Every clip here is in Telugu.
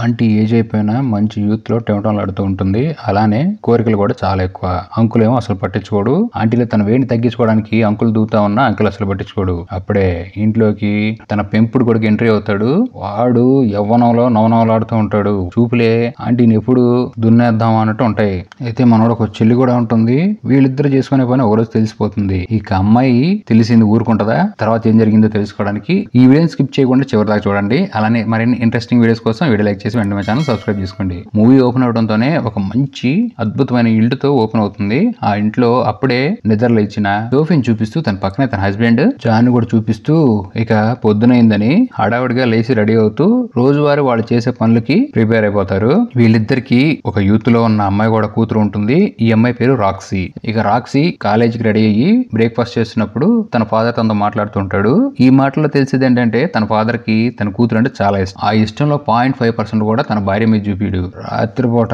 ఆంటీ ఏజ్ అయిపోయినా మంచి యూత్ లో టెమటంలాడుతూ ఉంటుంది. అలానే కోరికలు కూడా చాలా ఎక్కువ. అంకుల్ ఏమో అసలు పట్టించుకోడు. ఆంటీలో తన వేడిని తగ్గించుకోవడానికి అంకుల్ దూతా ఉన్నా అంకుల్ అసలు పట్టించుకోడు. అప్పుడే ఇంట్లోకి తన పెంపుడు కొడుకు ఎంట్రీ అవుతాడు. వాడు యవ్వనంలో నవనవలాడుతూ ఉంటాడు. చూపులే ఆంటీని ఎప్పుడు దున్నేద్దాం అన్నట్టు ఉంటాయి. అయితే మనోడు ఒక చెల్లి కూడా ఉంటుంది. వీళ్ళిద్దరు చేసుకునే పని ఒకరోజు తెలిసిపోతుంది. ఇక అమ్మాయి తెలిసింది ఊరుకుంటదా? తర్వాత ఏం జరిగిందో తెలుసుకోవడానికి ఈ వీడియోని స్కిప్ చేయకుండా చివరి దాకా చూడండి. అలానే మరిన్ని ఇంట్రెస్టింగ్ వీడియోస్ కోసం వీడియో లైక్ చేసి వెంటనే ఛానల్ సబ్స్క్రైబ్ చేసుకోండి. మూవీ ఓపెన్ అవడంతోనే ఒక మంచి అద్భుతమైన ఇల్లుతో ఓపెన్ అవుతుంది. ఆ ఇంట్లో అప్పుడే నిద్రలో ఇచ్చిన సోఫీని చూపిస్తూ తన పక్కనే తన హస్బెండ్ జాన్ కూడా చూపిస్తూ ఇక పొద్దునైందని హడావిడిగా లేచి రెడీ అవుతూ రోజువారీ వాళ్ళు చేసే పనులకి ప్రిపేర్ అయిపోతారు. వీళ్ళిద్దరికి ఒక యూత్ లో ఉన్న అమ్మాయి కూడా కూతురు ఉంటుంది. ఈ అమ్మాయి పేరు రాక్సీ. ఇక రాక్సీ కాలేజీకి రెడీ అయ్యి బ్రేక్ఫాస్ట్ చేస్తున్నప్పుడు తన ఫాదర్ తనతో మాట్లాడుతుంటాడు. ఈ మాటలో తెలిసేది ఏంటంటే తన ఫాదర్ కి తన కూతురు అంటే చాలా ఇష్టం. ఆ ఇష్టంలో 0.5% కూడా తన భార్య మీద చూపిడు. రాత్రిపూట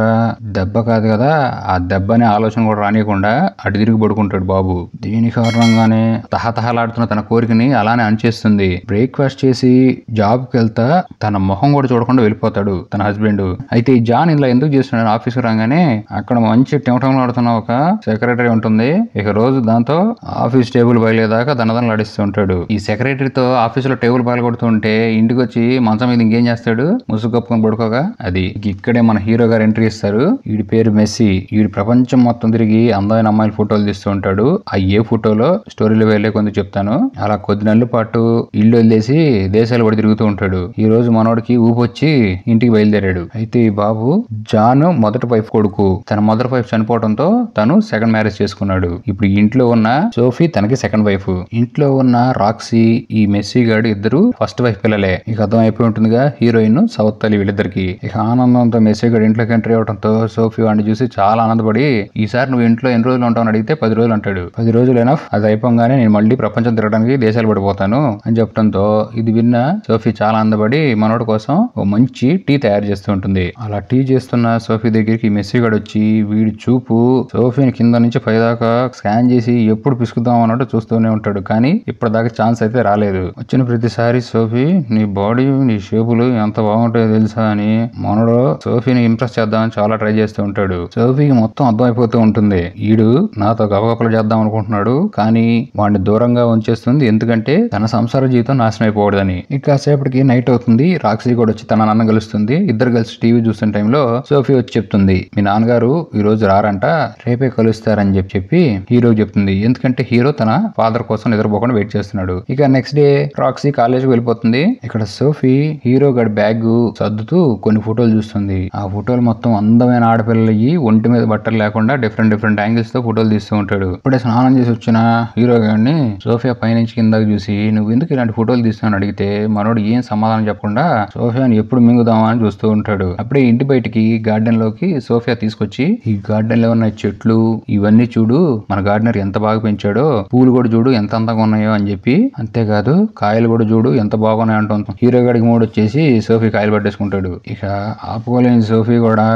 దెబ్బ కాదు కదా, ఆ దెబ్బ అనే ఆలోచన కూడా రానియకుండా అటు తిరిగి పడుకుంటాడు బాబు. దీని కారణంగానే తహతహలాడుతున్న తన కోరికని అలానే అణచేస్తుంది. బ్రేక్ఫాస్ట్ చేసి జాబ్ కి వెళ్తా తన మొహం కూడా చూడకుండా వెళ్ళిపోతాడు తన హస్బెండ్. అయితే ఈ జాన్ ఇలా ఎందుకు చేస్తున్నాడు? ఆఫీస్ రాగానే అక్కడ మంచి టెమటంలాడుతున్న ఒక సెక్రటరీ ఉంటుంది. ఇక రోజు దాంతో ఆఫీస్ టేబుల్ బయలుదాకా దనదనలాడిస్తూ ఉంటాడు. ఈ సెక్రటరీతో ఆఫీస్ లో టేబుల్ బయలు కొడుతుంటే ఇంటికి వచ్చి మంచం మీద ఇంకేం చేస్తాడు? ముసుగు కప్పుకొని పడుకోగా. అది ఇక్కడే మన హీరో గారు ఎంట్రీ ఇస్తారు. వీడి పేరు మెస్సీ. వీడి ప్రపంచం మొత్తం తిరిగి అందమైన అమ్మాయిల ఫోటోలు తీస్తూ ఉంటాడు. ఆ ఏ ఫోటోలో స్టోరీలో వెళ్ళే కొంత చెప్తాను. అలా కొద్ది నెలల పాటు ఇల్లు వదిలేసి దేశాలు పడి తిరుగుతూ ఉంటాడు. ఈ రోజు మనోడికి ఊపొచ్చి ఇంటికి బయలుదేరాడు. అయితే ఈ బాబు జాన్ మొదటి వైఫ్ కొడుకు. తన మొదటి వైఫ్ చనిపోవడంతో తను సెకండ్ మ్యారేజ్ చేసుకున్నాడు. ఇప్పుడు ఇంట్లో ఉన్న సోఫీ తనకి సెకండ్ వైఫ్. ఇంట్లో ఉన్న రాక్సీ ఈ మెస్సీ గాడు ఇద్దరు ఫస్ట్ వైఫ్ పిల్లలే. ఇక అర్థం అయిపోయి ఉంటుందిగా హీరోయిన్ సౌత్ తల్లి వీళ్ళిద్దరికి. ఇక ఆనందంతో మెస్సీ గాడు ఇంట్లోకి ఎంట్రీ అవడంతో సోఫీ వాడిని చూసి చాలా ఆనందపడి ఈసారి నువ్వు ఇంట్లో ఎన్ని రోజులు ఉంటావు అని అడిగితే 10 రోజులు అంటాడు. 10 రోజులు ఎనఫ్, అది అయిపోగానే నేను మళ్ళీ ప్రపంచం తిరగడానికి దేశాలు పడిపోతాను అని చెప్పడంతో ఇది విన్న సోఫీ చాలా ఆనందపడి మనోడి కోసం ఓ మంచి టీ తయారు చేస్తూ ఉంటుంది. అలా టీ చేస్తున్న సోఫీ దగ్గరికి మెస్సీ గాడు వచ్చి వీడి చూపు సోఫీని కింద నుంచి పైదాకా స్కాన్ చేసి ఎప్పుడు పిసుకుదాం అన్నట్టు చూస్తూనే ఉంటాడు. కానీ ఇప్పటిదాకా ఛాన్స్ అయితే రాలేదు. వచ్చిన ప్రతిసారి సోఫీ నీ బాడీ నీ షేపులు ఎంత బాగుంటాయో తెలుసా అని మనోడు సోఫీని ఇంప్రెస్ చేద్దామని చాలా ట్రై చేస్తూ ఉంటాడు. సోఫీకి మొత్తం అర్థం అయిపోతూ ఉంటుంది. ఈడు నాతో గబగబలు చేద్దాం అనుకుంటున్నాడు, కానీ వాడిని దూరంగా ఉంచేస్తుంది. ఎందుకంటే తన సంసార జీవితం నాశనం అయిపోకూడదని. ఇక కాసేపటికి నైట్ అవుతుంది. రాక్సీ కూడా వచ్చి తన నాన్న కలుస్తుంది. ఇద్దరు కలిసి టీవీ చూస్తున్న టైంలో సోఫీ వచ్చి చెప్తుంది మీ నాన్నగారు ఈ రోజు రారంట, రేపే కలుస్తారని చెప్పి హీరో చెప్తుంది. ఎందుకంటే హీరో తన ఫాదర్ కోసం నిద్రపోకుండా వెయిట్ చేస్తున్నాడు. ఇక నెక్స్ట్ డే రాక్సీ కాలేజీకి వెళ్ళిపోతుంది. ఇక్కడ సోఫీ హీరో గడి బ్యాగ్ సర్దుతూ కొన్ని ఫోటోలు చూస్తుంది. ఆ ఫోటోలు మొత్తం అందమైన ఆడపిల్లలయ్యి ఒంటి మీద బట్టలు లేకుండా డిఫరెంట్ యాంగిల్స్ తో ఫోటోలు తీస్తూ ఉంటాడు. ఇప్పుడే స్నానం చేసి వచ్చిన హీరో గారిని సోఫియా పైనుంచి కిందకి చూసి నువ్వు ఎందుకు ఇలాంటి ఫోటోలు తీస్తానని అడిగితే మనోడు ఏం సమాధానం చెప్పకుండా సోఫియాని ఎప్పుడు మింగుదామా అని చూస్తూ ఉంటాడు. అప్పుడే ఇంటి బయటికి గార్డెన్ లోకి సోఫియా తీసుకొచ్చి ఈ గార్డెన్ లో ఉన్న చెట్లు ఇవన్నీ చూడు, మన గార్డెనర్ ఎంత బాగా పెంచాడో, పూలు కూడా చూడు ఎంత అందంగా ఉన్నాయో అని చెప్పి, అంతేకాదు కాయలు కూడా చూడు ఎంత బాగున్నాయి అంటుంది. హీరో గడికి మూడు వచ్చేసి సోఫీ కాయలు పట్టేసుకుంటాడు. ఇక ఆపుకోలేని సోఫీ కూడా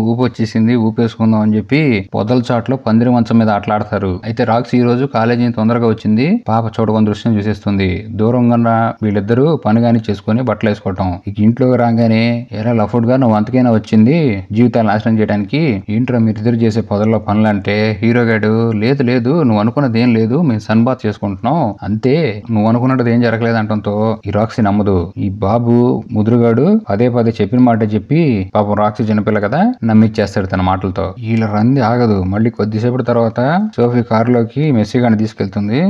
ఊపి వచ్చేసింది, ఊపేసుకుందాం అని చెప్పి పొదల చాట్లో పందిరి మంచం మీద ఆటలాడతారు. అయితే రాక్స్ ఈ రోజు కాలేజీ తొందరగా వచ్చింది. పాప చూడకొని దృశ్యం చూసేస్తుంది. దూరంగా వీళ్ళిద్దరూ పనిగాని చేసుకుని బట్టలు వేసుకోవటం. ఇక ఇంట్లోకి రాగానే ఎరా లఫుడ్ గా నువ్వు అంతకైనా వచ్చింది జీవితాలు నాశనం చేయడానికి, ఏంట్రా మీరిద్దరు చేసే పొదల్లో పనులంటే హీరో గాడు లేదు లేదు నువ్వు అనుకున్నది ఏం లేదు, మేము సన్ బాత్ చేసుకుంటున్నాం అంతే, నువ్వు అనుకున్నది ఏం జరగలేదు అంటంతో ఈ రాక్సీ నమ్మదు. ఈ బాబు ముదురుగాడు పదే చెప్పిన మాట చెప్పి పాపం రాక్సీ చిన్నపిల్ల కదా నమ్మిచ్చేస్తాడు తన మాటలతో. వీళ్ళ రంది ఆగదు. మళ్ళీ కొద్దిసేపటి తర్వాత సోఫీ కారులోకి మెస్సీ గాని తీసుకెళ్తుంది.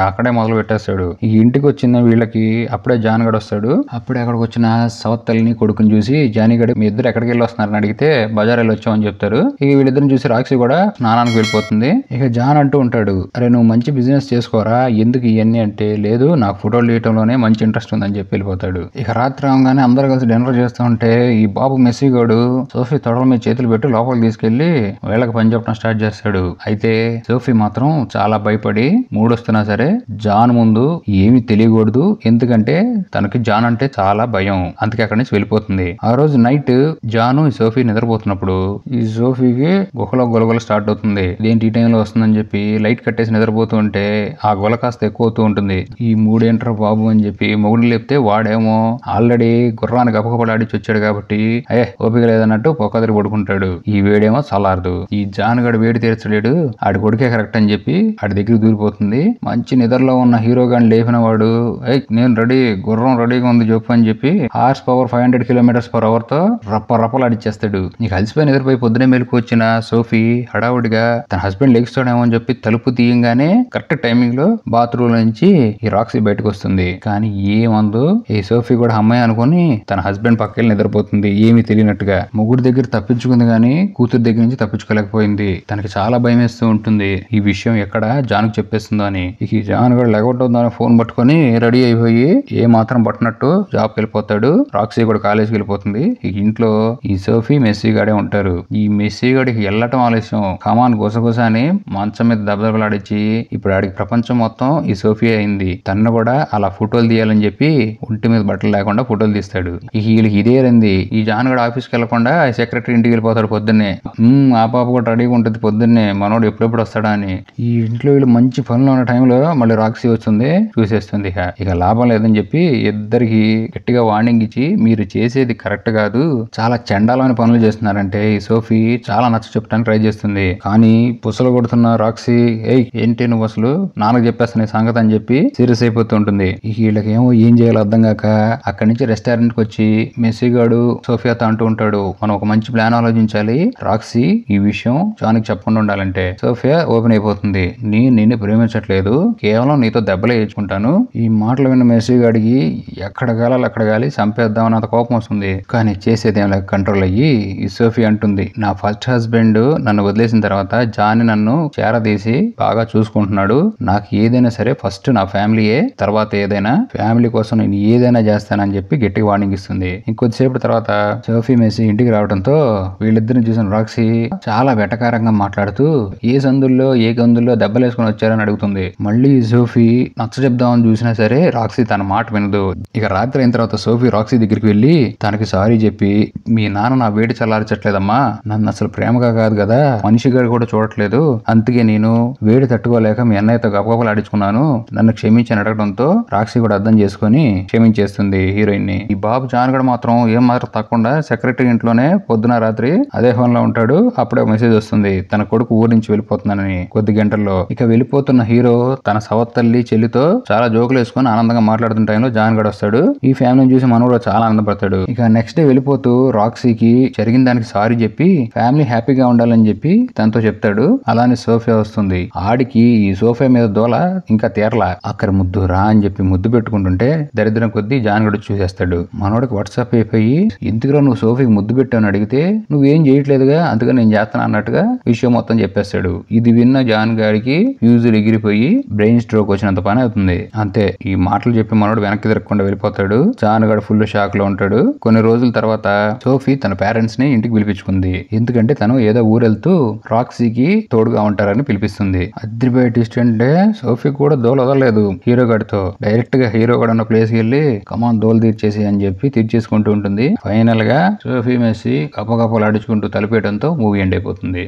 అక్కడే మొదలు పెట్టేస్తాడు. ఈ ఇంటికి వచ్చిన వీళ్ళకి అప్పుడే జాన్ గడు వస్తాడు. అప్పుడే అక్కడికి వచ్చిన సవత్ తల్లిని కొడుకుని చూసి జానీ గడు మీ ఇద్దరు ఎక్కడికి వెళ్ళి వస్తున్నారని అడిగితే బజార్ వెళ్ళి వచ్చామని చెప్తారు. ఇక వీళ్ళిద్దరిని చూసి రాక్సీ కూడా స్నానానికి వెళ్ళిపోతుంది. ఇక జాన్ అంటూ ఉంటాడు అరే నువ్వు మంచి బిజినెస్ చేసుకోరా, ఎందుకు ఇవన్నీ అంటే లేదు నాకు ఫోటోలు తీయటంలోనే మంచి ఇంట్రెస్ట్ ఉందని చెప్పి వెళ్ళిపోతాడు. ఇక రాత్రి అవగానే అందరూ కలిసి డిన్నర్ చేస్తూ ఉంటే ఈ బాబు మెస్సీ గడు సోఫీ తొడల మీద చేతులు పెట్టి లోపలికి తీసుకెళ్లి వీళ్ళకి పని చెప్పడం స్టార్ట్ చేస్తాడు. అయితే సోఫీ మాత్రం చాలా భయపడి మూడొస్తున్నా సరే జాన్ ముందు ఏమి తెలియకూడదు, ఎందుకంటే తనకి జాన్ అంటే చాలా భయం, అందుకే అక్కడి నుంచి వెళ్ళిపోతుంది. ఆ రోజు నైట్ జాను ఈ సోఫీ నిద్రపోతున్నప్పుడు ఈ సోఫీకి గుహలో గొలగొల స్టార్ట్ అవుతుంది. ఇదేంటి ఈ టైంలో వస్తుందని చెప్పి లైట్ కట్టేసి నిద్రపోతూ ఉంటే ఆ గొల కాస్త ఎక్కువ అవుతూ ఉంటుంది. ఈ మూడేంట్రా బాబు అని చెప్పి మొగుడు లేపితే వాడేమో ఆల్రెడీ గుర్రాన్ని గపగపడి ఆడిచి వచ్చాడు కాబట్టి ఓపిక లేదన్నట్టు పొక్కదిరి పడుకుంటాడు. ఈ వేడేమో చల్లారదు. ఈ జాన్ గడు వేడి తీర్చలేడు, ఆడి కొడుకే కరెక్ట్ అని చెప్పి ఆడి దగ్గర దూరిపోతుంది. మంచి నిద్రలో ఉన్న హీరో గాని లేపిన వాడు నేను రెడీ, గుర్రం రెడీగా ఉంది చెప్పు అని చెప్పి హార్స్ పవర్ 500 km/h తో రప్పలాడిచ్చేస్తాడు. నీకు అలసిపోయి నిద్రపోయి పొద్దునే మెలకు వచ్చిన సోఫీ హడావుడిగా తన హస్బెండ్ లెగిస్తాడేమో అని చెప్పి తలుపు తీయంగానే కరెక్ట్ టైమింగ్ లో బాత్రూమ్ నుంచి ఈ రాక్సీ బయటకు వస్తుంది. కానీ ఏమందు ఈ సోఫీ కూడా అమ్మాయి అనుకుని తన హస్బెండ్ పక్కకి నిద్రపోతుంది ఏమీ తెలియనట్టుగా. మొగుడి దగ్గర తప్పించుకుంది గానీ కూతురు దగ్గర నుంచి తప్పించుకోలేకపోయింది. తనకి చాలా భయం వేస్తూ ఉంటుంది ఈ విషయం ఎక్కడ జాన్కు చెప్పేస్తుందో అని. ఇక ఈ జాన్ కూడా లెగొట్టొద్దని ఫోన్ పట్టుకొని రెడీ అయిపోయి ఏ మాత్రం పట్టినట్టు జాబ్కి వెళ్ళిపోతాడు. రాక్సీ కూడా కాలేజీకి వెళ్ళిపోతుంది. ఇక ఇంట్లో ఈ సోఫీ మెస్సీ గాడే ఉంటారు. ఈ మెస్సీ గాడికి వెళ్ళటం ఆలస్యం. కమాన్ గుసగుస అని మంచం మీద దెబ్బలాడిచ్చి ఇప్పుడు ఆడికి ప్రపంచం మొత్తం ఈ సోఫీ అయింది. తను కూడా అలా ఫోటోలు తీయాలని చెప్పి ఒంటి మీద బట్టలు లేకుండా ఫోటోలు తీస్తాడు. ఇక వీళ్ళకి ఇదే రంది. ఈ జాన్ గడు ఆఫీస్కి వెళ్లకుండా సెక్రటరీ ఇంటికి వెళ్ళిపోతాడు పొద్దున్నే. ఆ పాప కూడా రెడీగా ఉంటుంది పొద్దున్నే, మనోడు ఎప్పుడెప్పుడు వస్తాడా అని. ఈ ఇంట్లో వీళ్ళు మంచి పనులు ఉన్న టైంలో మళ్ళీ రాక్సీ వస్తుంది, చూసేస్తుంది. ఇక లాభం లేదని చెప్పి ఇద్దరికి గట్టిగా వార్నింగ్ ఇచ్చి మీరు చేసేది కరెక్ట్ కాదు, చాలా చండాలమైన పనులు చేస్తున్నారంటే ఈ సోఫీ చాలా నచ్చ చెప్పడానికి ట్రై చేస్తుంది. కానీ పుసలు కొడుతున్న రాక్సీ ఏంటి నువ్వు అసలు నాన్నకు చెప్పేస్తున్న సంగతి అని చెప్పి సీరియస్ అయిపోతూ ఉంటుంది. వీళ్ళకి ఏమో ఏం చేయాలో అర్థం కాక అక్కడి నుంచి రెస్టారెంట్ కి వచ్చి మెస్సీ గాడు సోఫియాతో అంటూ ఉంటాడు, మనం ఒక మంచి ప్లాన్ ఆలోచించాలి. రాక్సీ ఈ విషయం జాన్కి చెప్పకుండా ఉండాలంటే సోఫియా ఓపెన్ అయిపోతుంది. నిన్ను ప్రేమించట్లేదు, కేవలం నీతో దెబ్బలే వేయించుకుంటాను. ఈ మాటలు విన్న మెస్సీ గాడికి ఎక్కడ గాలి అక్కడ గాలి చంపేద్దామని అంత కోపం వస్తుంది. కానీ చేసేదేం లేక కంట్రోల్ అయ్యి ఈ సోఫీ అంటుంది, నా ఫస్ట్ హస్బెండ్ నన్ను వదిలేసిన తర్వాత జాన్ నన్ను చేరదీసి బాగా చూసుకుంటున్నాడు. నాకు ఏదైనా సరే ఫస్ట్ నా ఫ్యామిలీయే, తర్వాత ఏదైనా. ఫ్యామిలీ కోసం నేను ఏదైనా చేస్తానని చెప్పి గట్టిగా వార్నింగ్ ఇస్తుంది. ఇంకొద్దిసేపు తర్వాత సోఫీ మెస్సీ ఇంటికి రావడంతో వీళ్ళిద్దరిని చూసిన రాక్సీ చాలా వెటకారంగా మాట్లాడుతూ ఏ సందుల్లో ఏ గందుల్లో దెబ్బలేసుకుని వచ్చారని అడుగుతుంది. మళ్ళీ సోఫీ నచ్చ చెప్దామని చూసినా సరే రాక్సీ తన మాట వినదు. ఇక రాత్రి అయిన తర్వాత సోఫీ రాక్సీ దగ్గరికి వెళ్లి తనకి సారీ చెప్పి, మీ నాన్న నా వేడి చల్లార్చట్లేదమ్మా, నన్ను అసలు ప్రేమగా కాదు కదా మనిషిగా కూడా చూడట్లేదు, అందుకే నేను వేడి తట్టుకోలేక మీ అన్నయ్యతో గపగపలు ఆడించుకున్నాను, నన్ను క్షమించని అడగడంతో రాక్సీ కూడా అర్థం చేసుకుని క్షమించేస్తుంది హీరోయిన్ ని. ఈ బాబు జాన్ గడు మాత్రం ఏం మాత్రం తప్పకుండా సెక్రటరీ ఇంట్లోనే పొద్దున రాత్రి అదే ఫోన్ లో ఉంటాడు. అప్పుడే మెసేజ్ వస్తుంది తన కొడుకు ఊరి నుంచి వెళ్ళిపోతున్నానని కొద్ది గంటల్లో. ఇక వెళ్ళిపోతున్న హీరో తన సవత్తల్లి చెల్లితో చాలా జోకులు వేసుకుని ఆనందంగా మాట్లాడుతున్న టైంలో జాన్ గడు వస్తాడు. ఈ ఫ్యామిలీని చూసి మనోడు చాలా ఆనందపడతాడు. ఇక నెక్స్ట్ డే వెళ్ళిపోతూ రాక్సీకి జరిగిన దానికి సారీ చెప్పి ఫ్యామిలీ హ్యాపీగా ఉండాలని చెప్పి తనతో చెప్తాడు. అలానే సోఫియా వస్తుంది. ఆడికి ఈ సోఫియా మీద దోల ఇంకా తీరలా. అక్కడ ముద్దు రా అని చెప్పి ముద్దు పెట్టుకుంటుంటే దరిద్రం కొద్దీ జాన్ గడు చూసేస్తాడు. మనోడికి వాట్సాప్ అయిపోయి ఎందుకురా నువ్వు సోఫీకి ముద్దు పెట్టావని అడిగితే నువ్వేం చేయట్లేదుగా అందుకని నేను చేస్తాను అన్నట్టుగా విషయం మొత్తం చెప్పేస్తాడు. ఇది విన్న జాన్ గాడికి ఫ్యూజులు ఎగిరిపోయి బ్రెయిన్ స్ట్రోక్ వచ్చినంత పని అవుతుంది. అంతే, ఈ మాటలు చెప్పి మనోడు వెనక్కి తిరగకుండా వెళ్ళిపోతాడు. జాన్ గడు ఫుల్ షాక్ లో ఉంటాడు. కొన్ని రోజుల తర్వాత సోఫీ తన పేరెంట్స్ ని ఇంటికి పిలిపించుకుంది. ఎందుకంటే తను ఏదో ఊరెళ్తూ రాక్సీకి తోడుగా ఉంటారని పిలిపిస్తుంది. అద్రిపోయే ట్విస్ట్ అంటే సోఫీ కూడా దోలు వదలలేదు హీరో గడితో. డైరెక్ట్ గా హీరో గడు ఉన్న ప్లేస్ కి వెళ్ళి కమాన్ దోలు తీర్చేసి అని చెప్పి తీర్చేసుకుంటూ ఉంటుంది. ఫైనల్ గా సోఫీ మెస్సీ కప్పలాడించుకుంటూ తలిపేయడంతో మూవీ ఎండ్ అయిపోతుంది.